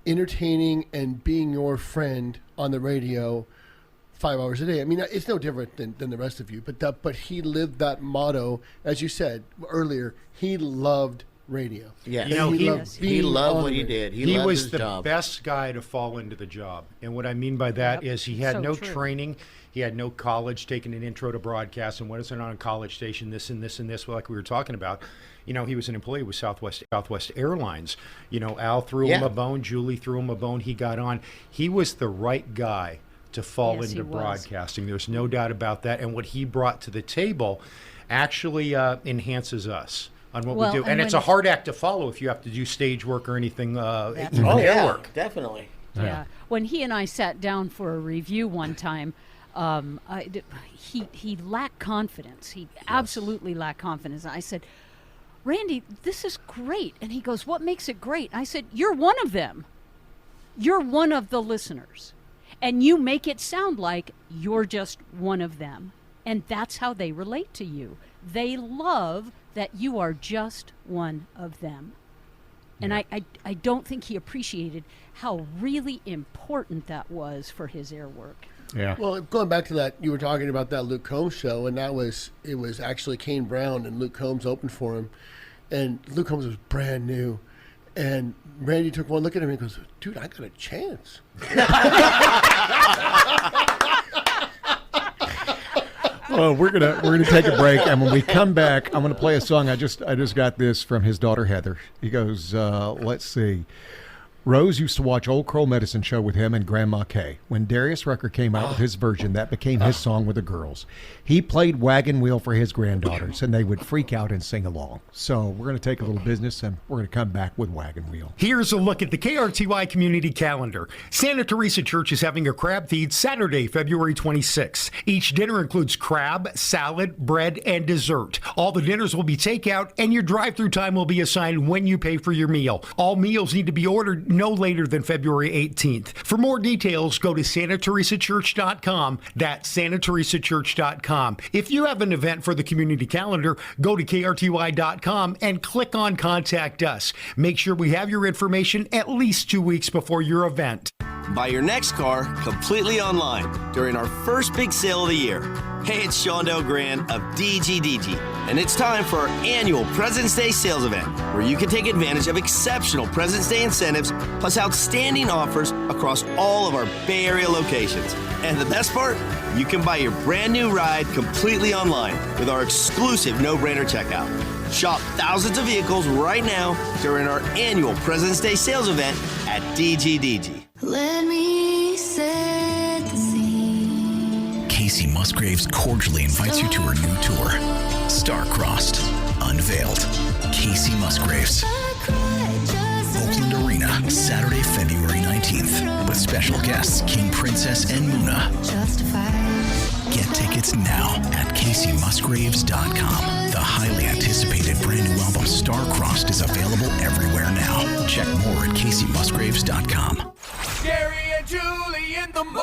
entertaining and being your friend on the radio 5 hours a day. I mean, it's no different than the rest of you, but he lived that motto. As you said earlier, he loved radio. Yeah, he loved what he did. He was the best guy to fall into the job. And what I mean by that is he had no training. He had no college, taking an intro to broadcast, and what is it on a college station, this and this and this, like we were talking about. He was an employee with Southwest Airlines. Al threw him a bone, Julie threw him a bone, he got on. He was the right guy to fall into broadcasting. There's no doubt about that. And what he brought to the table actually enhances us on what we do. And it's a hard act to follow if you have to do stage work or anything, air work. Definitely. Yeah. When he and I sat down for a review one time, he lacked confidence. He absolutely lacked confidence. I said, Randy, this is great. And he goes, what makes it great? I said, you're one of them. You're one of the listeners. And you make it sound like you're just one of them. And that's how they relate to you. They love that you are just one of them. And I don't think he appreciated how really important that was for his air work. Yeah. Well, going back to that, you were talking about that Luke Combs show, and it was actually Kane Brown, and Luke Combs opened for him, and Luke Combs was brand new, and Randy took one look at him and goes, "Dude, I got a chance." Well, we're gonna take a break, and when we come back, I'm gonna play a song. I just got this from his daughter Heather. He goes, let's see. Rose used to watch Old Crow Medicine Show with him and Grandma Kay. When Darius Rucker came out with his version, that became his song with the girls. He played Wagon Wheel for his granddaughters, and they would freak out and sing along. So we're going to take a little business, and we're going to come back with Wagon Wheel. Here's a look at the KRTY community calendar. Santa Teresa Church is having a crab feed Saturday, February 26th. Each dinner includes crab, salad, bread, and dessert. All the dinners will be takeout, and your drive-through time will be assigned when you pay for your meal. All meals need to be ordered no later than February 18th. For more details, go to SantaTeresaChurch.com. That's SantaTeresaChurch.com. If you have an event for the community calendar, go to KRTY.com and click on Contact Us. Make sure we have your information at least 2 weeks before your event. Buy your next car completely online during our first big sale of the year. Hey, it's Sean Del Grand of DGDG, and it's time for our annual President's Day sales event, where you can take advantage of exceptional President's Day incentives plus outstanding offers across all of our Bay Area locations. And the best part? You can buy your brand new ride completely online with our exclusive no-brainer checkout. Shop thousands of vehicles right now during our annual President's Day sales event at DGDG. Let me set the scene. KRTY Musgraves cordially invites you to her new tour, Star-Crossed, Unveiled. KRTY Musgraves. Oakland Arena, Saturday, February 19th, with special guests King Princess and Muna. Get tickets now at KRTYMusgraves.com. The highly anticipated brand new album Star-Crossed is available everywhere now. Check more at KRTYMusgraves.com. Jerry and Julie in the morning.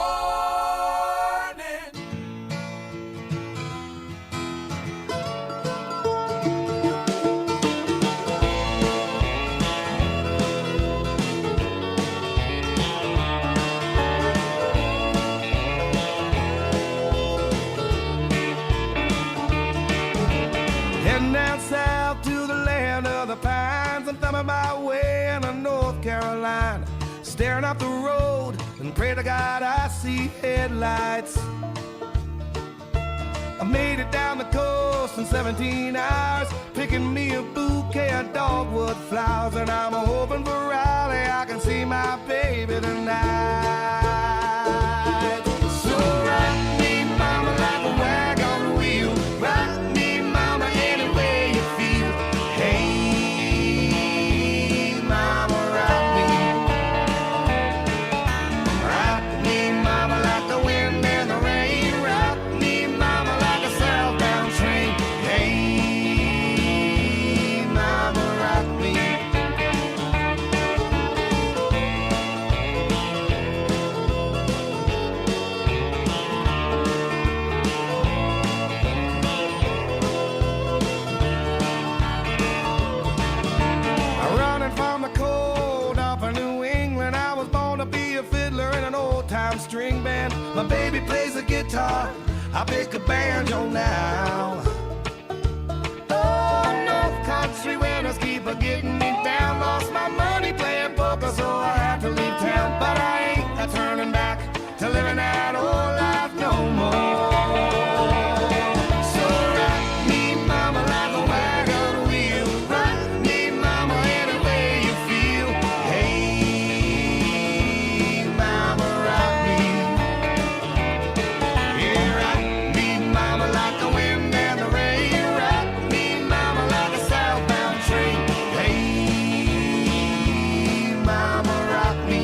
Heading down south to the land of the pines. I'm thumbing my way into North Carolina. Staring up the road and pray to God I see headlights. I made it down the coast in 17 hours, picking me a bouquet of dogwood flowers. And I'm hoping for Raleigh I can see my baby tonight. So rock me, mama, like a wagon wheel. Rock me, mama, any way you feel. Hey, mama, rock me. Rock me, mama, like the wind and the rain. Rock me, mama, like a southbound train. Hey, mama, rock me. I'm running from the cold up in New England. I was born to be a fiddler in an old-time string band. My baby plays the guitar, I pick a banjo now. Oh, North Country winters keep a getting me down. Lost my money playing poker, so I had to leave town. But I ain't a turning back to living that old life no more. So rock me, mama, like a wagon wheel. Rock me, mama, any way you feel. Hey, mama, rock me. Yeah, rock me, mama, like the wind and the rain. Rock me, mama, like a southbound train. Hey, mama, rock me.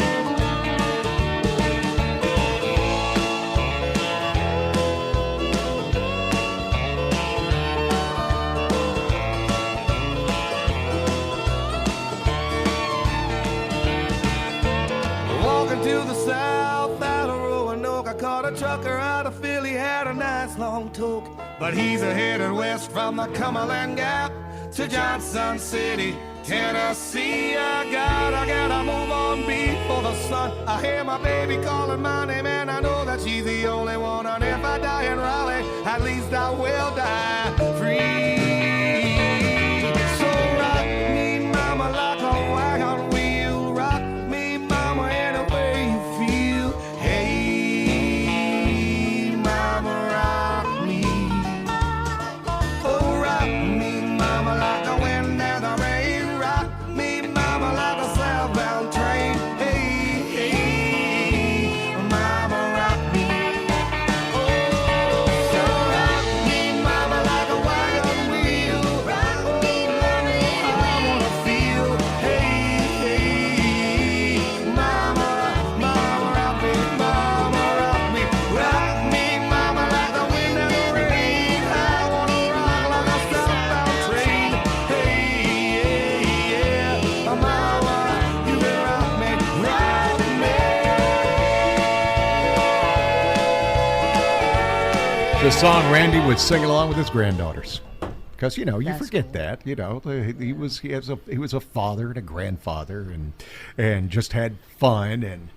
Walking to the south out of Roanoke, I caught a trucker out of Philly, had a nice long toke. But he's headed west from the Cumberland Gap to Johnson City, Tennessee. I gotta move on before the sun. I hear my baby calling my name and I know that she's the only one. And if I die in Raleigh, at least I will die free. So rock me, mama, like a wagon wheel. Rock me, mama, any way you feel. Hey, mama, rock me. Oh, rock me, mama, like the wind and the rain. Rock me, mama, like a southbound train. Hey, hey, mama, rock me. Oh, so rock me, mama, like a wagon wheel. Rock me, mama, I wanna feel. Hey, hey, mama, mama, rock me, mama, rock me. Rock me, mama, like the wind and the rain. I wanna rock like a southbound train. Hey, yeah, yeah, mama, you can rock me, rock me. The song Randy would sing along with his granddaughters. Because you That's forget cool. that he was a father and a grandfather and just had fun and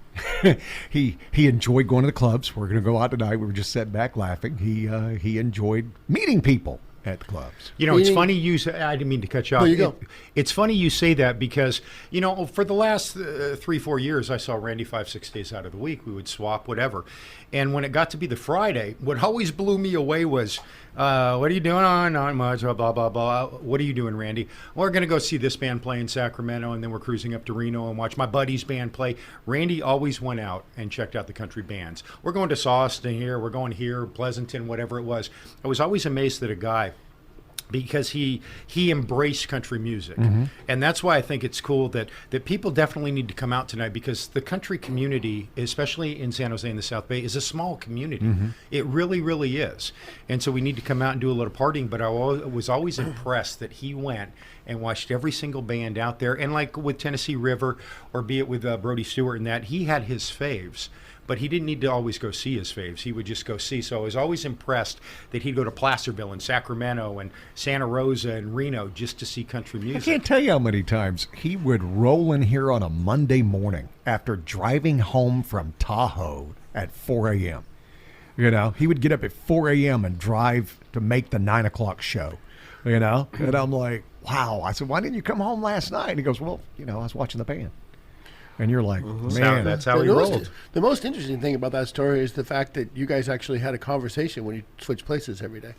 he enjoyed going to the clubs. We're going to go out tonight. We were just sitting back laughing. He enjoyed meeting people at the clubs. You know, it's funny I didn't mean to cut you off. No, you go. It's funny you say that because, you know, for the last 3-4 years, I saw Randy 5-6 days out of the week. We would swap, whatever. And when it got to be the Friday, what always blew me away was, what are you doing? Oh, not much, blah, blah, blah. What are you doing, Randy? We're going to go see this band play in Sacramento, and then we're cruising up to Reno and watch my buddy's band play. Randy always went out and checked out the country bands. We're going to Sauston here, we're going here, Pleasanton, whatever it was. I was always amazed that a guy, because he embraced country music. And that's why I think it's cool that people definitely need to come out tonight, because the country community, especially in San Jose and the South Bay, is a small community. It really, really is. And so we need to come out and do a little partying. But I was always impressed that he went and watched every single band out there. And like with Tennessee River, or be it with Brody Stewart and that, he had his faves. But he didn't need to always go see his faves. He would just go see. So I was always impressed that he'd go to Placerville and Sacramento and Santa Rosa and Reno just to see country music. I can't tell you how many times he would roll in here on a Monday morning after driving home from Tahoe at 4 a.m. You know, he would get up at 4 a.m. and drive to make the 9 o'clock show, you know? And I'm like, wow. I said, why didn't you come home last night? And he goes, well, you know, I was watching the band. And you're like, man, that's how he rolled. The most interesting thing about that story is the fact that you guys actually had a conversation when you switched places every day.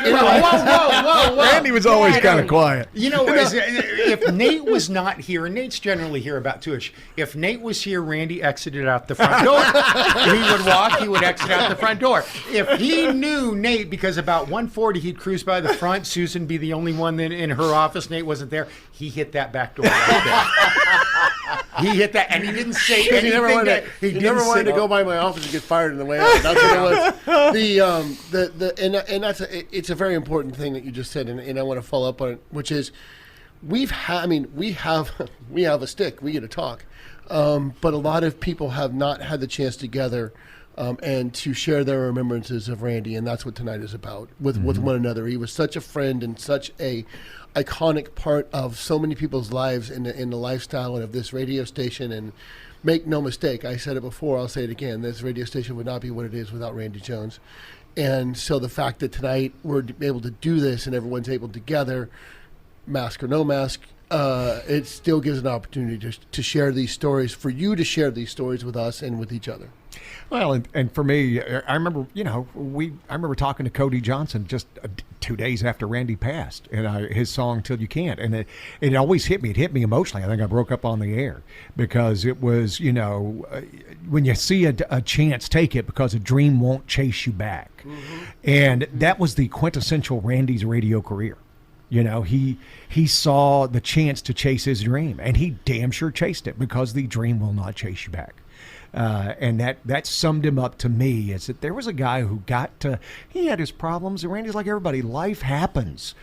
Whoa. Randy was always kind of quiet. You know, if Nate was not here, and Nate's generally here about 2-ish, if Nate was here, Randy exited out the front door. He would walk, he would exit out the front door. If he knew Nate, because about 1:40 he'd cruise by the front, Susan be the only one in her office, Nate wasn't there, he hit that back door right there. He hit that, and he didn't say anything. He never wanted to go by my office and get fired on the way out. That's what it was. It's a very important thing that you just said, and I want to follow up on it, which is we have a stick. We get to talk, but a lot of people have not had the chance together and to share their remembrances of Randy, and that's what tonight is about with one another. He was such a friend and such a iconic part of so many people's lives in the lifestyle and of this radio station. And make no mistake, I said it before, I'll say it again, this radio station would not be what it is without Randy Jones. And so the fact that tonight we're able to do this and everyone's able together, mask or no mask, it still gives an opportunity to share these stories, for you to share these stories with us and with each other. Well, and for me, I remember, I remember talking to Cody Johnson just 2 days after Randy passed, and his song "Till You Can't," and it always hit me. It hit me emotionally. I think I broke up on the air because it was, when you see a chance, take it, because a dream won't chase you back, and that was the quintessential Randy's radio career. You know, he saw the chance to chase his dream, and he damn sure chased it, because the dream will not chase you back. And that summed him up to me, is that there was a guy who he had his problems, and Randy's like everybody. Life happens.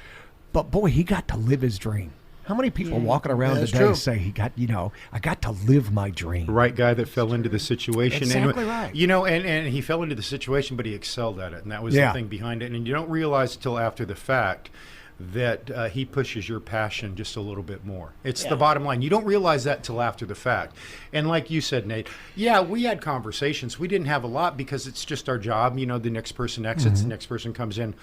But boy, he got to live his dream. How many people walking around today say I got to live my dream? Right guy that fell into the situation. Exactly right. And he fell into the situation, but he excelled at it. And that was the thing behind it. And you don't realize until after the fact that he pushes your passion just a little bit more. It's the bottom line. You don't realize that till after the fact. And like you said, Nate, we had conversations. We didn't have a lot because it's just our job. The next person exits, the next person comes in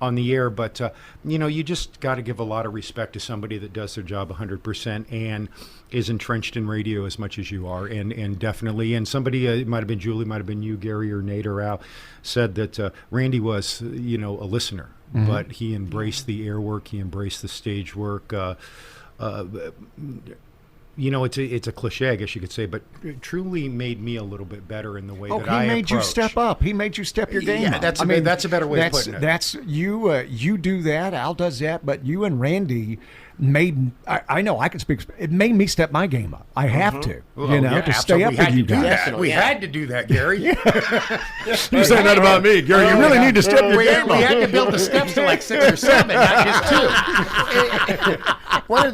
on the air. But, you just got to give a lot of respect to somebody that does their job 100% and is entrenched in radio as much as you are. And definitely, and somebody, it might have been Julie, might have been you, Gary, or Nate, or Al, said that Randy was, a listener. But he embraced the air work. He embraced the stage work. It's a cliche, I guess you could say, but it truly made me a little bit better in the way that I approach. He made you step up. He made you step your game up. That's a better way of putting it. That's you. You do that. Al does that. But you and Randy made. I know I can speak. It made me step my game up. I have to. To stay up with you guys. We had to do that, Gary. You say that about me, Gary. You really need to step your game up. We had to build the steps to like 6 or 7, not just 2. One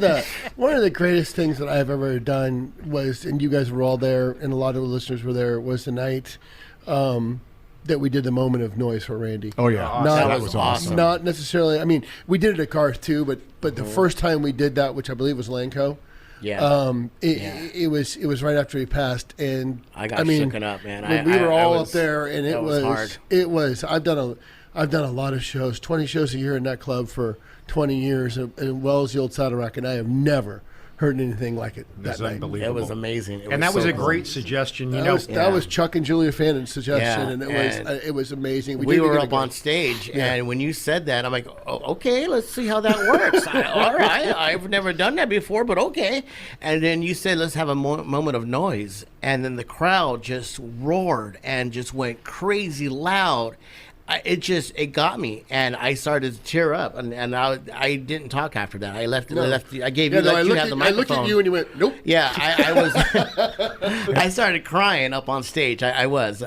of the greatest things that I've ever done was, and you guys were all there, and a lot of the listeners were there, was the night that we did the moment of noise for Randy. Oh yeah, that was awesome. Not necessarily. I mean, we did it at Garth too, but the first time we did that, which I believe was Lanco, Yeah. It was right after he passed, and I got shooken up, man. When we were all up there, and it was hard. It was. I've done a lot of shows, 20 shows a year in that club for 20 years, and Wells, the old Saddle Rack, and I have never heard anything like it that night. It was amazing. That was a great suggestion. That was Chuck and Julia Fannon's suggestion, and it was amazing. We were up on stage, and when you said that, I'm like, oh, okay, let's see how that works. All right, I've never done that before, but okay. And then you said, let's have a moment of noise, and then the crowd just roared and just went crazy loud. It got me, and I started to tear up, and I didn't talk after that. I left. I gave you. I you had the microphone. I looked at you, and you went, nope. Yeah, I was. I started crying up on stage. I was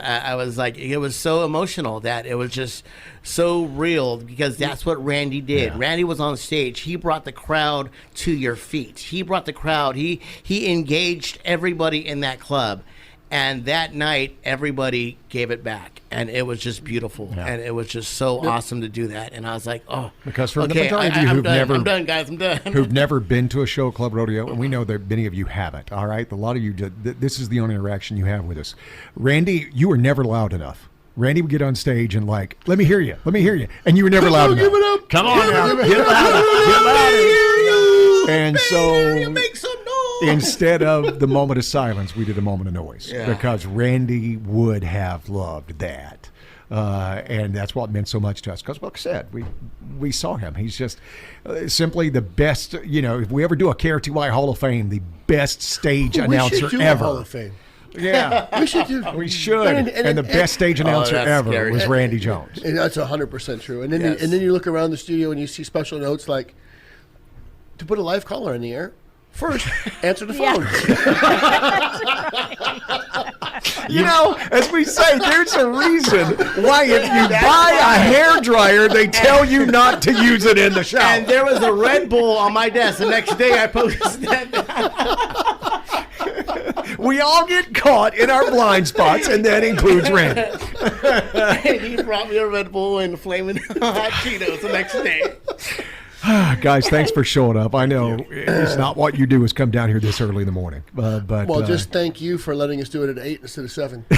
like, it was so emotional that it was just so real, because that's what Randy did. Yeah. Randy was on stage. He brought the crowd to your feet. He brought the crowd. He engaged everybody in that club. And that night, everybody gave it back, and it was just beautiful, and it was just so awesome to do that. And I was like, "Oh, because for the majority of you who've never, I'm done, guys, I'm done, who've never been to a show, club, rodeo, and we know that many of you haven't. All right, a lot of you did. This is the only interaction you have with us. Randy, you were never loud enough. Randy would get on stage and like, let me hear you, and you were never loud enough. Give it up. Come on now, get louder, get louder. And so, make some noise. Instead of the moment of silence, we did a moment of noise, because Randy would have loved that. And that's what meant so much to us. Because, like I said, we saw him. He's just simply the best. If we ever do a KRTY Hall of Fame, the best stage announcer we should do ever. A Hall of Fame. Yeah, we should do. We should. And the best stage announcer ever scary. was Randy Jones. And that's 100% true. And then you look around the studio and you see special notes like, to put a live caller in the air. First, answer the phone. As we say, there's a reason why if you buy a hairdryer, they tell you not to use it in the shower. And there was a Red Bull on my desk. The next day, I posted that. We all get caught in our blind spots, and that includes Randy. And he brought me a Red Bull and flaming hot Cheetos the next day. Guys, thanks for showing up. I know it's not what you do is come down here this early in the morning. But just thank you for letting us do it at 8 instead of 7. Hey,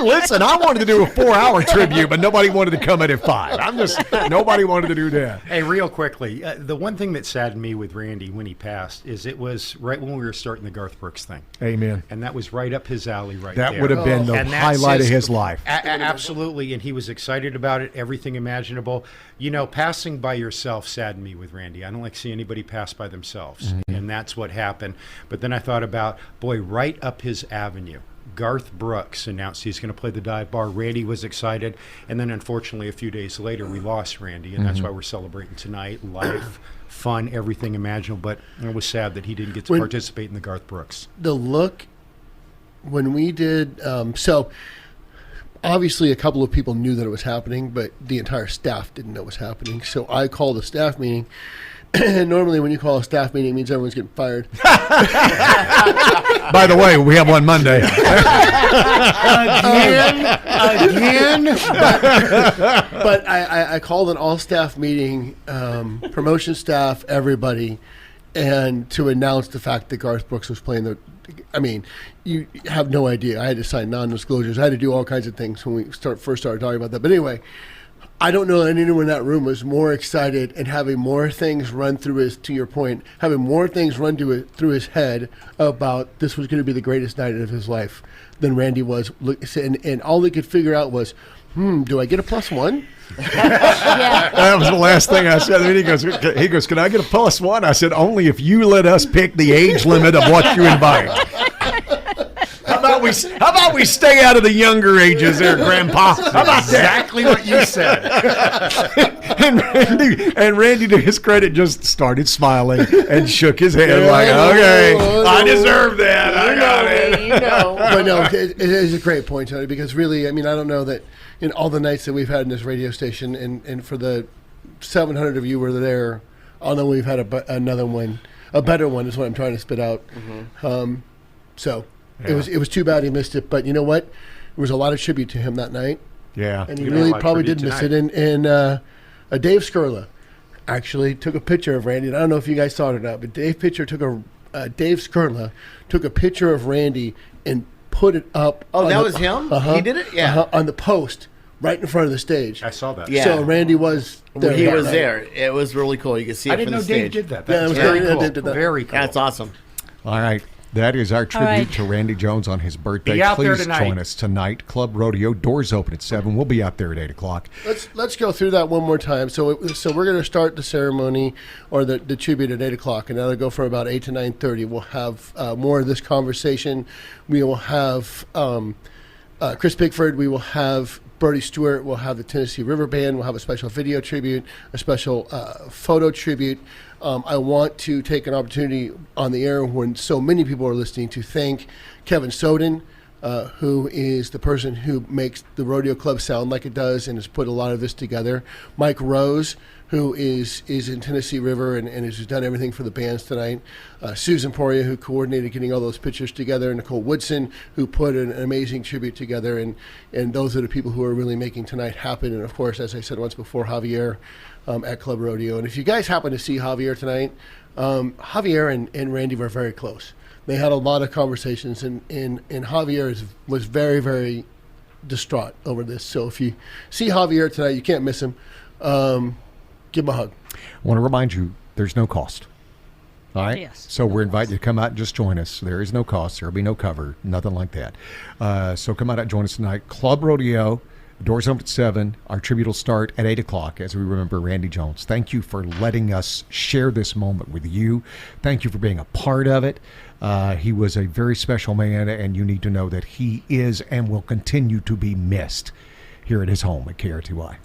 listen, I wanted to do a 4-hour tribute, but nobody wanted to come in at 5. Nobody wanted to do that. Hey, real quickly, the one thing that saddened me with Randy when he passed is it was right when we were starting the Garth Brooks thing. Amen. And that was right up his alley there. That would have been the highlight of his life. Absolutely, and he was excited about it, everything imaginable. Passing by yourself saddened me with Randy. I don't like to see anybody pass by themselves, and that's what happened. But then I thought about, right up his avenue, Garth Brooks announced he's going to play the dive bar. Randy was excited, and then unfortunately a few days later we lost Randy, and that's why we're celebrating tonight. Life, fun, everything imaginable, but it was sad that he didn't get to participate in the Garth Brooks. The look when we did obviously, a couple of people knew that it was happening, but the entire staff didn't know it was happening. So I called a staff meeting. And normally when you call a staff meeting, it means everyone's getting fired. By the way, we have one Monday. Again. But I called an all-staff meeting, promotion staff, everybody, and to announce the fact that Garth Brooks was playing you have no idea. I had to sign non-disclosures. I had to do all kinds of things when we first started talking about that. But anyway, I don't know that anyone in that room was more excited and having more things run through his, to your point, having more things run through his head about this was going to be the greatest night of his life than Randy was. And all they could figure out was, do I get a +1? That was the last thing I said. And he goes, can I get a +1? I said, only if you let us pick the age limit of what you invite. How about we stay out of the younger ages there, Grandpa? How about exactly what you said? and Randy, to his credit, just started smiling and shook his head okay, I deserve that. I got it. But no, it is a great point, Tony, because really, I don't know that in all the nights that we've had in this radio station, and for the 700 of you who were there, I'll know we've had another one, a better one is what I'm trying to spit out. It was too bad he missed it, but you know what? There was a lot of tribute to him that night. Yeah. And he really probably did miss it. And Dave Skirla, actually took a picture of Randy. And I don't know if you guys saw it or not, but Dave Skirla took a picture of Randy and put it up. Oh, that was him? He did it? Yeah. On the post right in front of the stage. I saw that. Yeah. So Randy was there. He was there. It was really cool. You could see it I didn't from know the stage. Dave did that. Yeah, That's it was very Dave cool. did that. Very cool. That's awesome. All right. That is our tribute right. to Randy Jones on his birthday. Be out there Please tonight. join us tonight. Club Rodeo, doors open at 7. We'll be out there at 8 o'clock. Let's go through that one more time. So we're going to start the ceremony or the tribute at 8 o'clock, and that'll go from about 8 to 9:30. We'll have more of this conversation. We will have Chris Bigford. We will have Brody Stewart. We'll have the Tennessee River Band. We'll have a special video tribute, a special photo tribute. I want to take an opportunity on the air when so many people are listening to thank Kevin Soden, who is the person who makes the Rodeo Club sound like it does and has put a lot of this together. Mike Rose, who is in Tennessee River and has done everything for the bands tonight. Susan Poria, who coordinated getting all those pictures together. Nicole Woodson, who put an amazing tribute together. And those are the people who are really making tonight happen. And, of course, as I said once before, Javier at Club Rodeo. And if you guys happen to see Javier tonight, Javier and Randy were very close. They had a lot of conversations, and Javier was very, very distraught over this. So if you see Javier tonight, you can't miss him. Give him a hug. I want to remind you, there's no cost. All right? Yes. So we're inviting you to come out and just join us. There is no cost. There will be no cover, nothing like that. So come out and join us tonight. Club Rodeo, doors open at 7. Our tribute will start at 8 o'clock as we remember Randy Jones. Thank you for letting us share this moment with you. Thank you for being a part of it. He was a very special man, and you need to know that he is and will continue to be missed here at his home at KRTY.